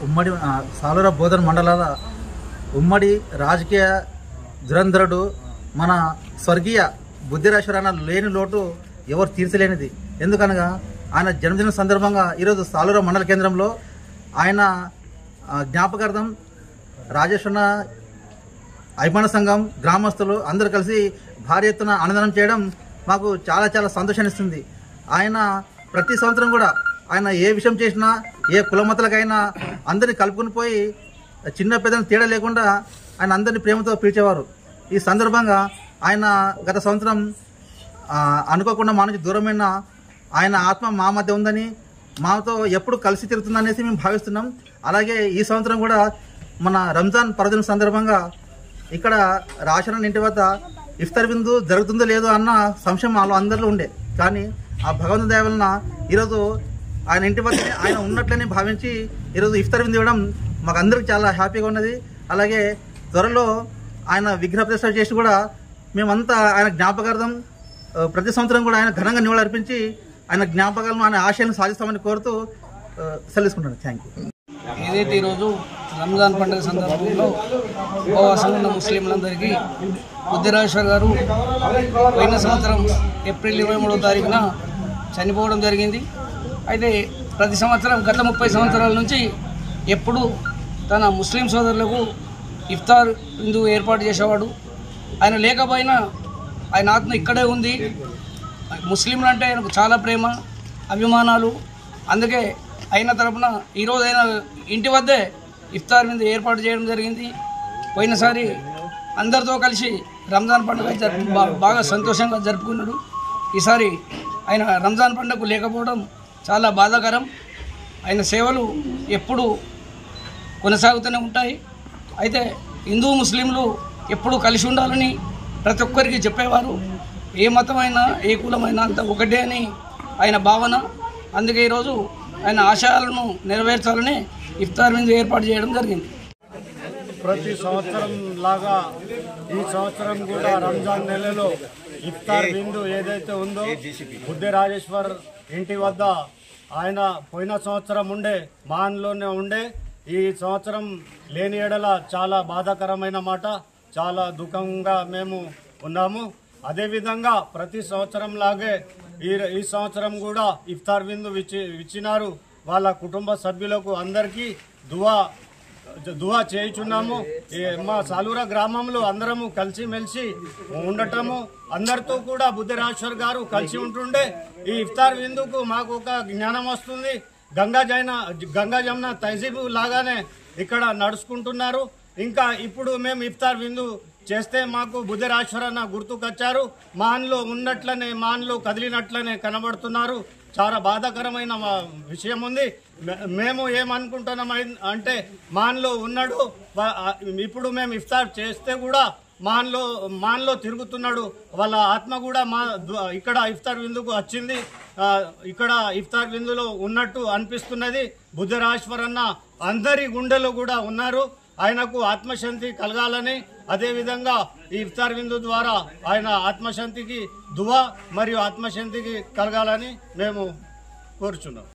ఉమ్మడి సాలూర బోధన్ మండలాల ఉమ్మడి రాజకీయ దురంధరుడు మన స్వర్గీయ బుద్ధిరాశ్వరాన లేని లోటు ఎవరు తీర్చలేనిది. ఎందుకనగా ఆయన జన్మదిన సందర్భంగా ఈరోజు సాలూర మండల కేంద్రంలో ఆయన జ్ఞాపకార్థం రాజేశ్వర అభిమాన సంఘం గ్రామస్తులు అందరూ కలిసి భారీ ఎత్తున అన్నదానం చేయడం మాకు చాలా చాలా సంతోషాన్ని ఇస్తుంది. ఆయన ప్రతి సంవత్సరం కూడా ఆయన ఏ విషయం చేసినా ఏ కులమతలకైనా అందరినీ కలుపుకుని పోయి చిన్న పెద్దలు తేడా లేకుండా ఆయన అందరినీ ప్రేమతో పిలిచేవారు. ఈ సందర్భంగా ఆయన గత సంవత్సరం అనుకోకుండా మా నుంచి దూరమైన ఆయన ఆత్మ మా మధ్య ఉందని, మాతో ఎప్పుడు కలిసి తిరుగుతుందనేసి మేము భావిస్తున్నాం. అలాగే ఈ సంవత్సరం కూడా మన రంజాన్ పర్వదినం సందర్భంగా ఇక్కడ రాషన్ ఇంటి వద్ద ఇఫ్తార్ విందు జరుగుతుందో లేదో అన్న సంశయం వాళ్ళు అందరిలో ఉండే. కానీ ఆ భగవంతుని దయ వలన ఈరోజు ఆయన ఇంటి వద్ద ఆయన ఉన్నట్లని భావించి ఈరోజు ఇఫ్తార్ విందు ఇవ్వడం మాకు అందరికి చాలా హ్యాపీగా ఉన్నది. అలాగే త్వరలో ఆయన విగ్రహ ప్రతిష్ఠ చేసి కూడా మేమంతా ఆయన జ్ఞాపకార్థం ప్రతి సంవత్సరం కూడా ఆయన ఘనంగా నివాళులు అర్పించి ఆయన జ్ఞాపకాలను ఆయన ఆశయాలను సాధిస్తామని కోరుతూ సెలవుకుంటున్నాను. Thank you. ఏదైతే ఈరోజు రంజాన్ పండుగ సందర్భంలో ఉపవాసం ఉన్న ముస్లింలందరికీ బుద్ధిరాశ్వర్ గారు పోయిన సంవత్సరం ఏప్రిల్ 23వ తారీఖున చనిపోవడం జరిగింది. అయితే ప్రతి సంవత్సరం గత 30 సంవత్సరాల నుంచి ఎప్పుడు తన ముస్లిం సోదరులకు ఇఫ్తార్ విందు ఏర్పాటు చేసేవాడు. ఆయన లేకపోయినా ఆయన ఆత్మ ఇక్కడే ఉంది. ముస్లింలు అంటే ఆయనకు చాలా ప్రేమ అభిమానాలు. అందుకే ఆయన తరపున ఈరోజు ఆయన ఇంటి వద్దే ఇఫ్తార్ విందు ఏర్పాటు చేయడం జరిగింది. పోయినసారి అందరితో కలిసి రంజాన్ పండుగ బాగా సంతోషంగా జరుపుకున్నాడు. ఈసారి ఆయన రంజాన్ పండుగకు లేకపోవడం చాలా బాధాకరం. ఆయన సేవలు ఎప్పుడు కొనసాగుతూనే ఉంటాయి. అయితే హిందూ ముస్లింలు ఎప్పుడు కలిసి ఉండాలని ప్రతి ఒక్కరికి చెప్పేవారు. ఏ మతమైనా ఏ కులమైనా అంత ఒకటే అని ఆయన భావన. అందుకే ఈరోజు ఆయన ఆశయాలను నెరవేర్చాలని ఇఫ్తార్ విందు ఏర్పాటు చేయడం జరిగింది. ప్రతి సంవత్సరం లాగా ఈ సంవత్సరం కూడా రంజాన్ నెలలో ఇఫ్తార్ విందు ఏదైతే ఉందో బుద్ధి రాజేశ్వర్ ఇంటి వద్ద ఆయన పోయిన సంవత్సరం ఉండే మాన్లోనే ఉండే ఈ సంవత్సరం లేని ఎడల చాలా బాధాకరమైన మాట. చాలా దుఃఖంగా మేము ఉన్నాము. అదేవిధంగా ప్రతి సంవత్సరం లాగే ఈ సంవత్సరం కూడా ఇఫ్తార్ విందు ఇచ్చినారు. వాళ్ళ కుటుంబ సభ్యులకు అందరికీ దువా చేయుచున్నాము. మా సాలూర గ్రామంలో అందరము కలిసిమెలిసి ఉండటము, అందరితో కూడా బుద్ధిరాశ్వర్ గారు కలిసి ఉంటుండే ఈ ఇఫ్తార్ విందుకు మాకు ఒక జ్ఞానం వస్తుంది. గంగా జమున తహజీబు లాగానే ఇక్కడ నడుచుకుంటున్నారు. ఇంకా ఇప్పుడు మేము ఇఫ్తార్ విందు చేస్తే మాకు బుద్ధిరాశ్వర్ అన్న గుర్తుకొచ్చారు. మాన్లో ఉన్నట్లనే మాన్లో కదిలినట్లనే కనబడుతున్నారు. చాలా బాధాకరమైన విషయం ఉంది. మేము ఏమనుకుంటున్నాం అంటే మాన్లో ఉన్నాడు, ఇప్పుడు మేము ఇఫ్తార్ చేస్తే కూడా మాన్లో తిరుగుతున్నాడు. వాళ్ళ ఆత్మ కూడా ఇక్కడ ఇఫ్తార్ విందుకు వచ్చింది. ఇక్కడ ఇఫ్తార్ విందులో ఉన్నట్టు అనిపిస్తున్నది. బుద్ధిరాశ్వర్ అన్న అందరి గుండెలో కూడా ఉన్నారు. ఆయనకు ఆత్మశాంతి కలగాలని, అదేవిధంగా ఈ ఇఫ్తార్ విందు ద్వారా ఆయన ఆత్మశాంతికి దువా మరియు ఆత్మశాంతికి కలగాలని మేము కోరుచున్నాం.